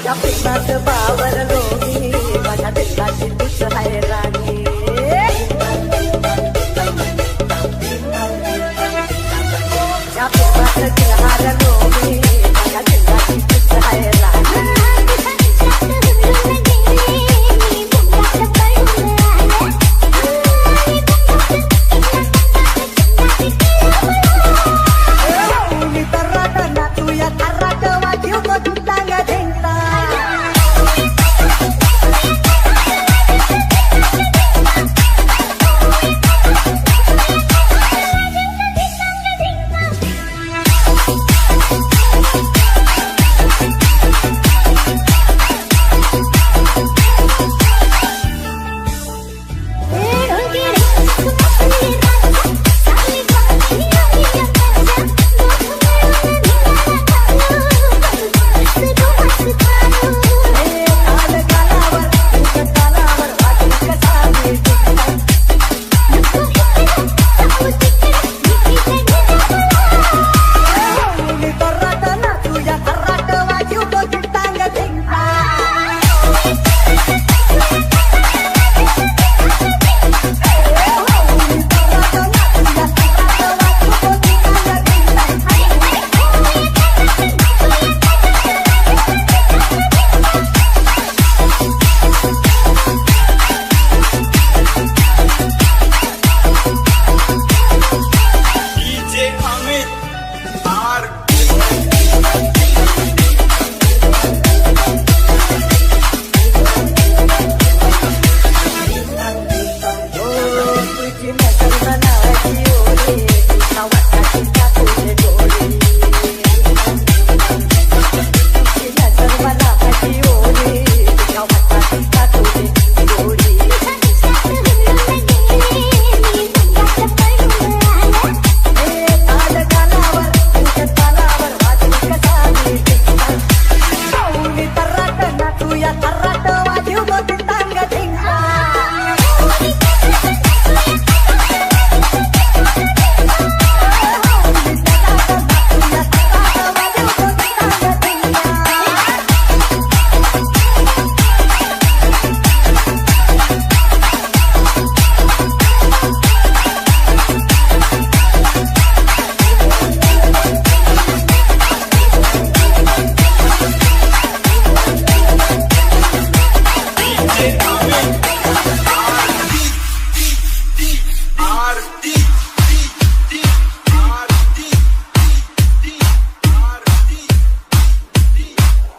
तुझ्या प्रेमात बावरलो मी माझ्या दिलाची तुझ आहे राणी तुझ्या प्रेमात हारलो मी माझ्या दिलाची तुझ आहे राणी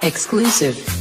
Exclusive.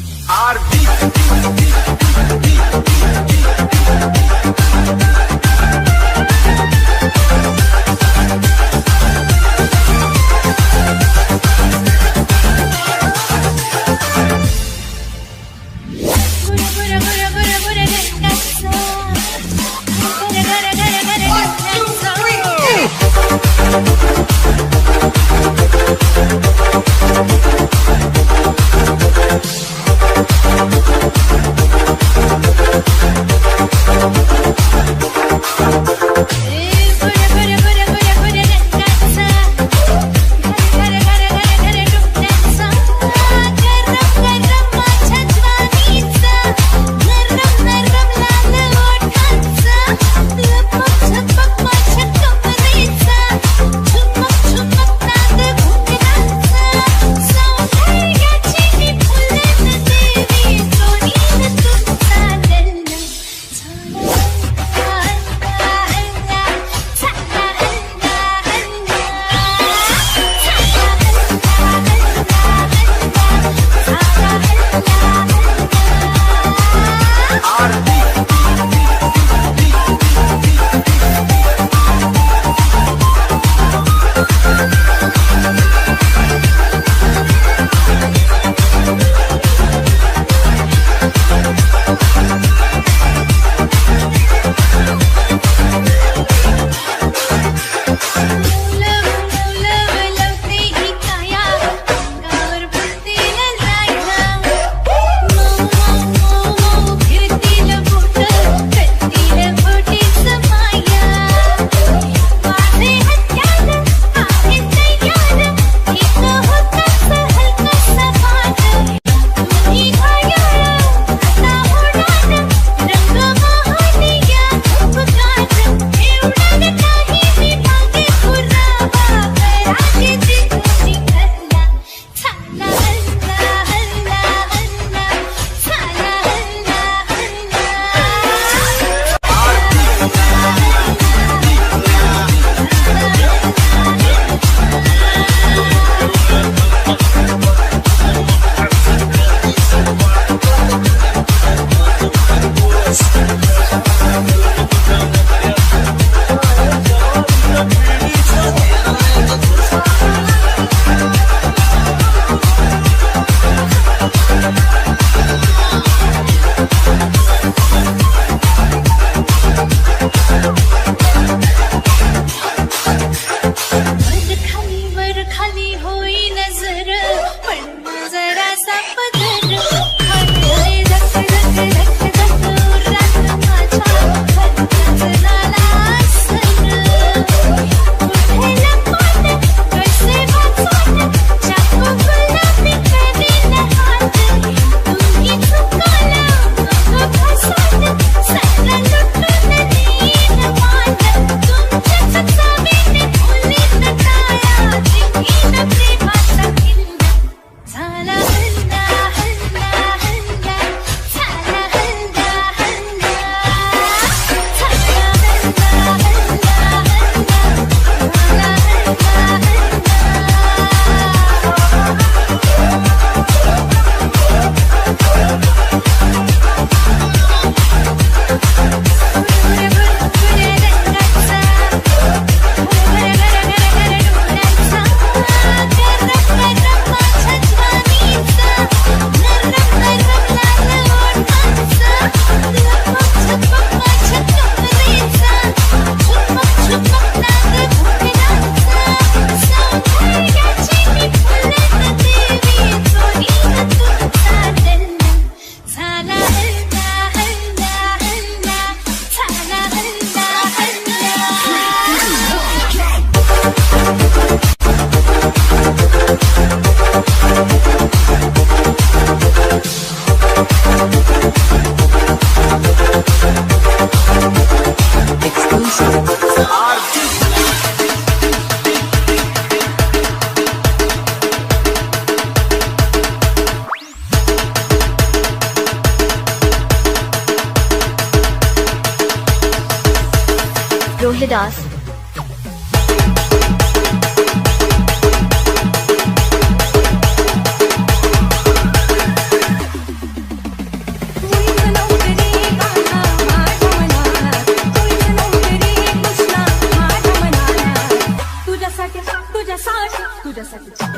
रोहिदास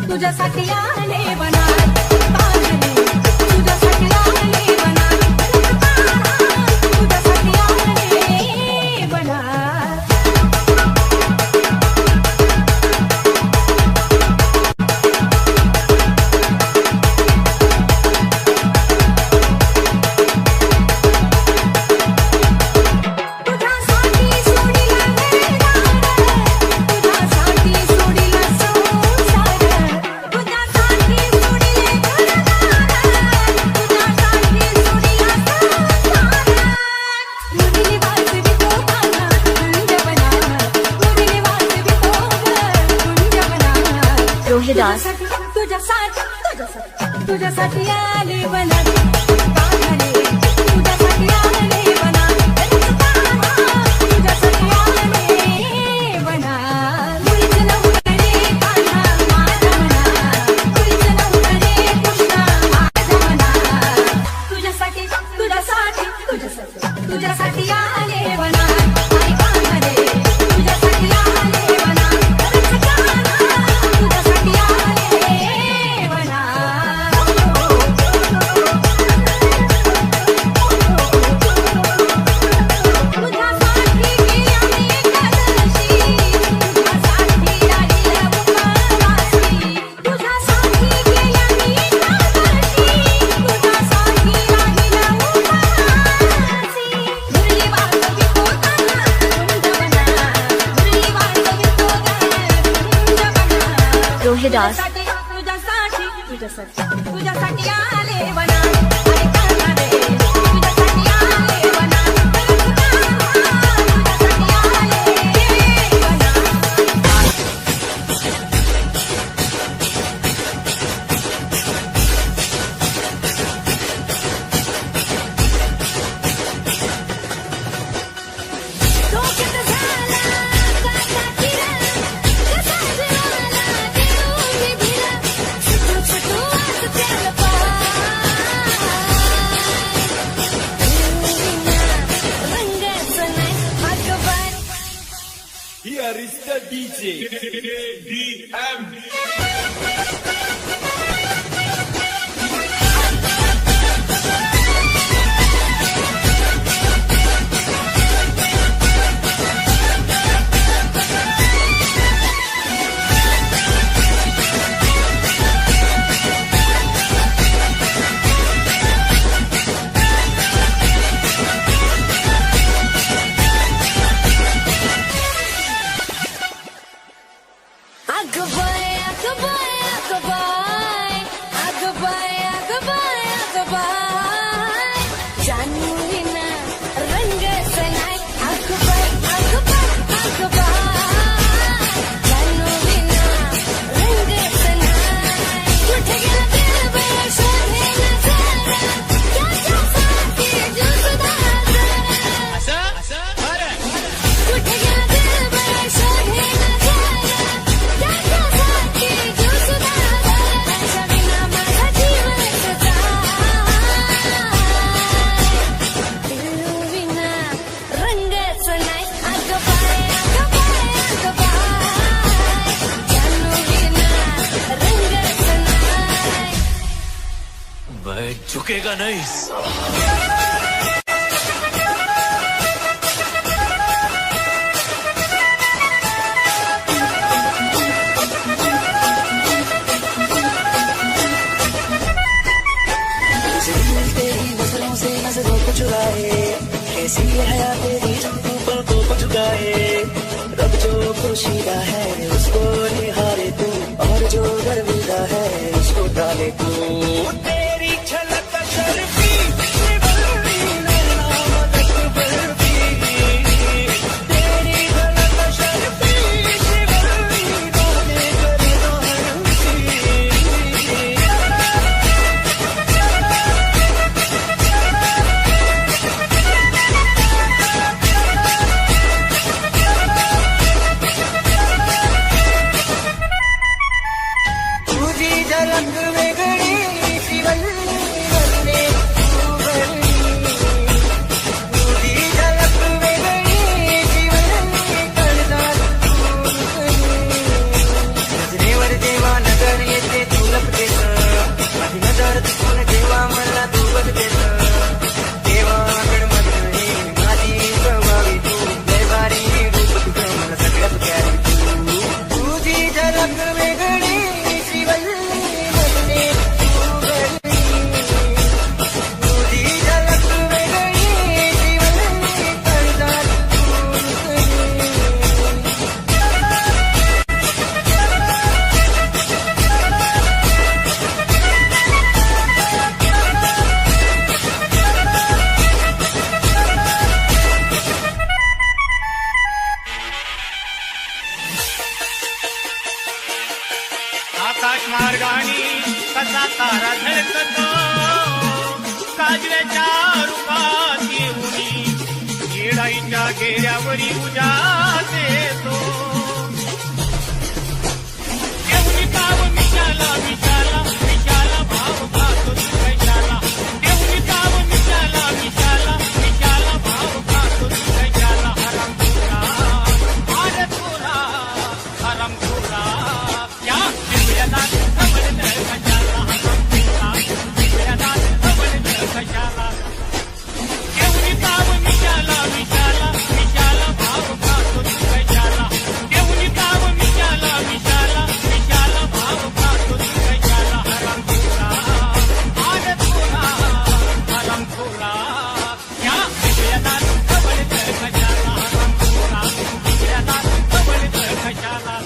तुझ्यासाठी आले बनार तुझ्यासाठी आले बनार तुझ्यासाठी आले बनार रोहिदास तुझ्यासाठी आले बनार तुझ्यासाठी आले बनार तुझ्यासाठी आले बनार मुळीच नव्हतं रे कान्हा माझ्या मनात मुळीच नव्हतं रे कृष्णा माझ्या मनात तुझ्यासाठी तुझ्यासाठी तुझ्यासाठी तुझ्यासाठी आले बनार अरे कान्हा रे तुझ्यासाठी आले बनार तुझ्यासाठी आले बनार तुझ्यासाठी गेल्या मी एकादशी तुझ्यासाठी राहिल्या उपवासी तुझ्यासाठी गेल्या मी एकादशी तुझ्यासाठी राहिल्या उपवासी मुरली वाजवी पोताना कुंज बना मुरली वाजवी पोताना कुंज बना रोहिदास तुझ्यासाठी आले बनार अरे कान्हा रे तुझ्यासाठी आले बनार तुझ्यासाठी आले बनार डोक्यात झाला काटा किरा कसा जिवाला देऊ मी भिला सुटू सुटू आज त्याला रंगाचं नाही भगवान Here is the DJ. DM. मैं झुकेगा नहीं साला। तेरी नजरों से नजरों को चुराए, कैसी है हया तेरी जो पलकों को झुकाए। रब जो पोशीदा है उसको निहारे तू, और जो गर्विदा है उसको डाले तू। तेरी झलक शर्फी शिवल्ली नैना मदक बर्फी, तेरी झलक शर्फी शिवल्ली गाने करे तो हंसी। गाजऱ्याच्या रूपात येऊनी येडाईच्या घेऱ्यावरी उजा देतो देऊनी ताव मिशाला मिशाला मिशाला भाव खातो तू कैशाला देऊनी ताव मिशाला मिशाला मिशाला भाव खातो तू कैशाला हराम खोरा या दिव्यादात खबर कशाला हराम खोरा दिव्यादात खबर कशाला देऊनी ताव मिशाला मिशाला मिशाला भाव खातो तू कैशाला देऊनी ताव मिशाला मिशाला मिशाला भाव खातो तू कैशाला हराम खोरा या दिव्यादात खबर कशाला हराम खोरा दिव्यादात खबर कशाला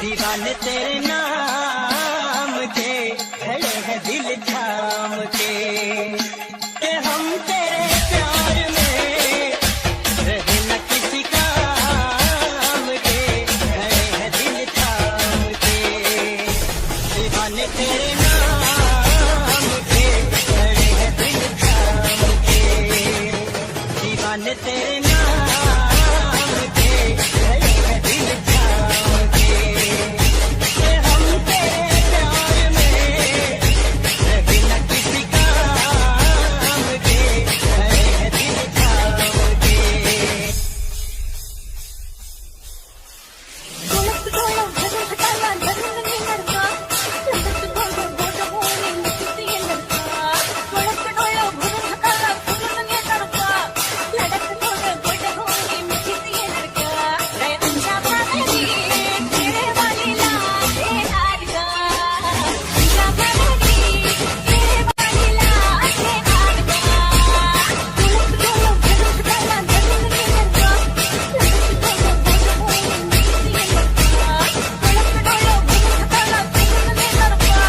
दीवाने तेरे नाम के खड़े हैं दिल थाम के कि हम तेरे प्यार में रहे न किसी काम के खड़े हैं दिल थाम के दीवाने तेरे नाम के खड़े हैं दिल थाम के दीवाने तेरे नाम के खड़े हैं दिल थाम के हम तेरे प्यार में बिना किसी काम के है दिल थाम के डोळ्यात डोळा भरून हाताला धरून येणार का लटक डोळं बोट होऊन निघत येणार का डोळ्यात डोळा भरून हाताला धरून येणार का लटक डोळं बोट होऊन निघत येणार का रे तुझ्या प्राणाची तेरे वालीला येणार का तुझ्या प्राणाची तेरे वालीला येणार का डोळ्यात डोळं भरून हाताला धरून येणार का लटक डोळं बोट होऊन निघत येणार का डोळ्यात डोळं भरून हाताला धरून येणार का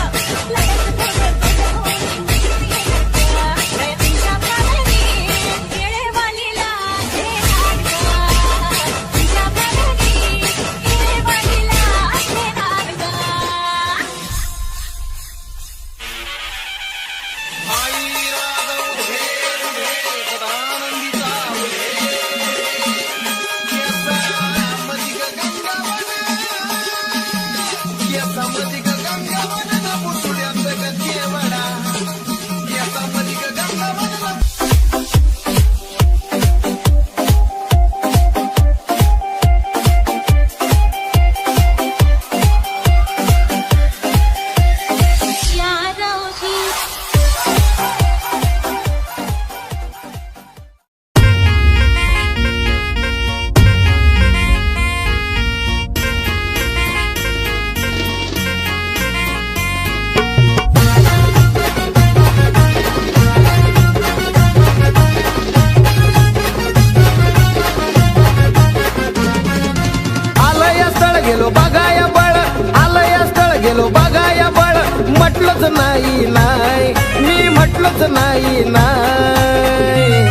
लटक डोळं बोट होऊन निघत येणार का रे तुझ्या प्राणाची तेरे वालीला येणार का तुझ्या प्राणाची तेरे वालीला येणार का आलया स्थळ गेलो बघाया बळ आलया स्थळ गेलो बघाया बळ म्हटलंच नाही नाही मी म्हटलंच नाही नाही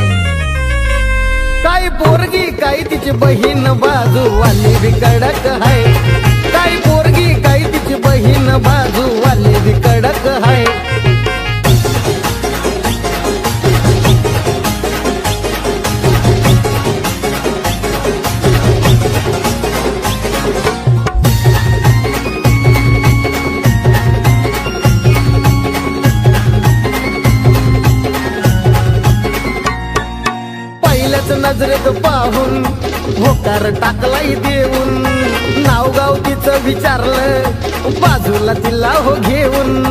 काही पोरगी काही तिची बहीण बाजूवाली बी कडक हाय काही पोरगी काही तिची बहीण बाजूवाली बी कडक हाय पहिल्याच नजरेत पाहून होकार टाकलाई देऊन नाव गाव तिचं विचारलं बाजूला तिला हो घेऊन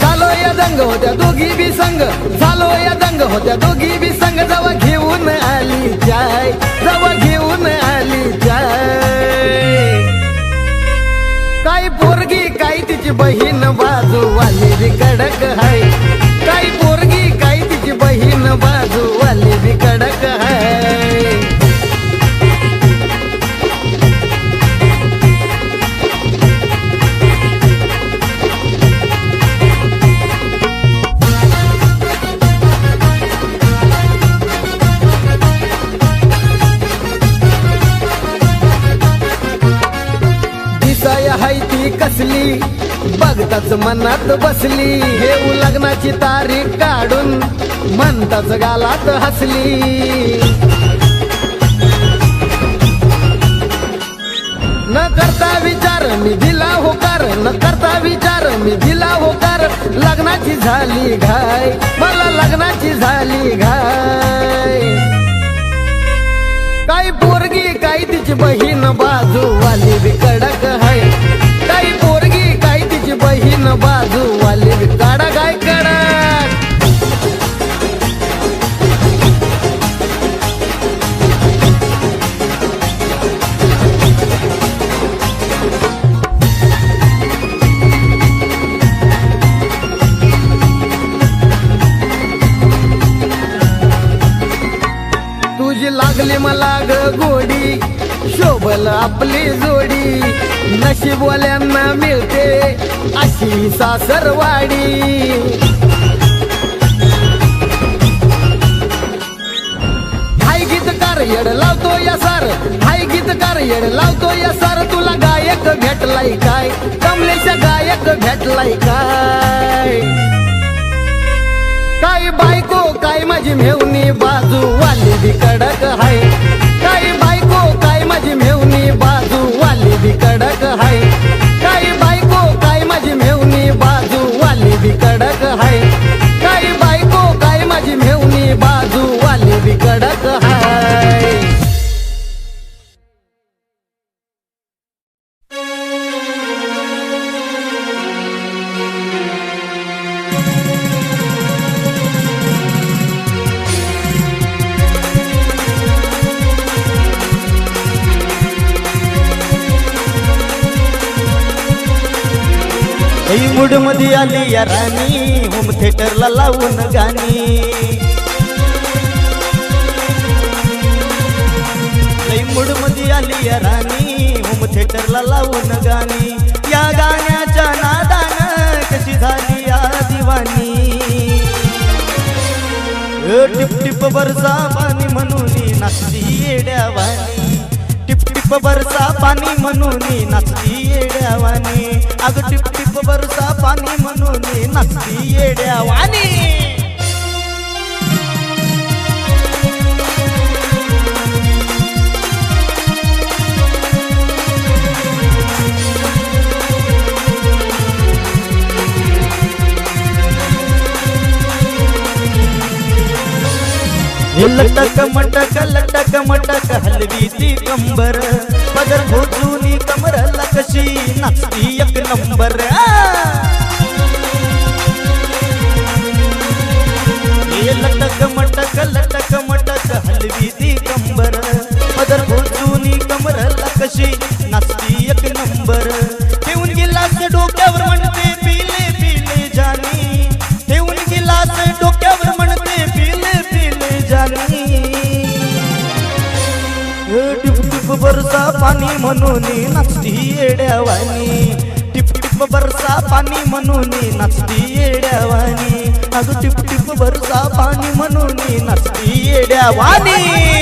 झालो या दंग होत्या दोघी बी संग झालो या दंग होत्या दोघी बी संग जवा घेऊन आली जाय जवा घेऊन आली जाय काही पोरगी काही तिची बहीण बाजूवाली बी कडक हाय काही पोरगी काही तिची बहीण बाजूवाली बी आताच मनात बसली घेऊ लग्नाची तारीख काढून म्हणताच गालात हसली न करता विचार मी दिला होकार न करता विचार मी दिला होकार लग्नाची झाली घाय मला लग्नाची झाली घाय काही पोरगी काही तिची बहीण बाजू वाली बी कडक हाय काही पोरगी काही तिची बहीण बाजू वाली बी कडक हाय कडक तुझी लागली मला ग गोडी शोभल आपली जोडी नशीबवाल्यांना मिळते अशी सासरवाडी हाय गीतकार येड लावतो या सार हाय गीतकार येड लावतो या सार तुला गायक भेटलाय काय कमलेश गायक भेटलाय काय काही बायको काय माझी मेवणी बाजू वाली बी कडक हाय काही बायको काय माझी मेवणी बाजू वाली बी कडक हाय काही बायको काय माझी मेवणी बाजू वाली बी कडक हाय काही बायको काय माझी मेवणी बाजू वाली बी कडक हाय मूड मध्ये आली या राणी होम थिएटरला लावून गाणी मूड मध्ये आली या राणी होम थिएटरला लावून गाणी या गाण्याच्या नादानं कशी झाली या दिवाणी टिप टिप बरसा पाणी म्हणून नाचती येड्यावानी टिप टिप बरसा पाणी म्हणून नाचती येड्यावानी अग टिप टिप बरसा पाणी म्हणून नाचती येड्यावानी लटक मटक हलवी ती कंबर पदर भोजूनी कमरला कशी नाचती एक नंबर लटक मटक हलवी ती कंबर पदर भोजूनी कमरला कशी नाचती एक नंबर ठेवून गिलास डोक्यावर म्हणते पिले पिले जानी ठेवून गिलास डोक्यावर म्हणते पिले पिले जानी टिप टिप बरसा पाणी म्हणून नाचती येड्यावानी टिप टिप बरसा पाणी म्हणून नाचती येड्यावानी अगं टिप टिप बरसा पाणी म्हणून नाचती येड्यावानी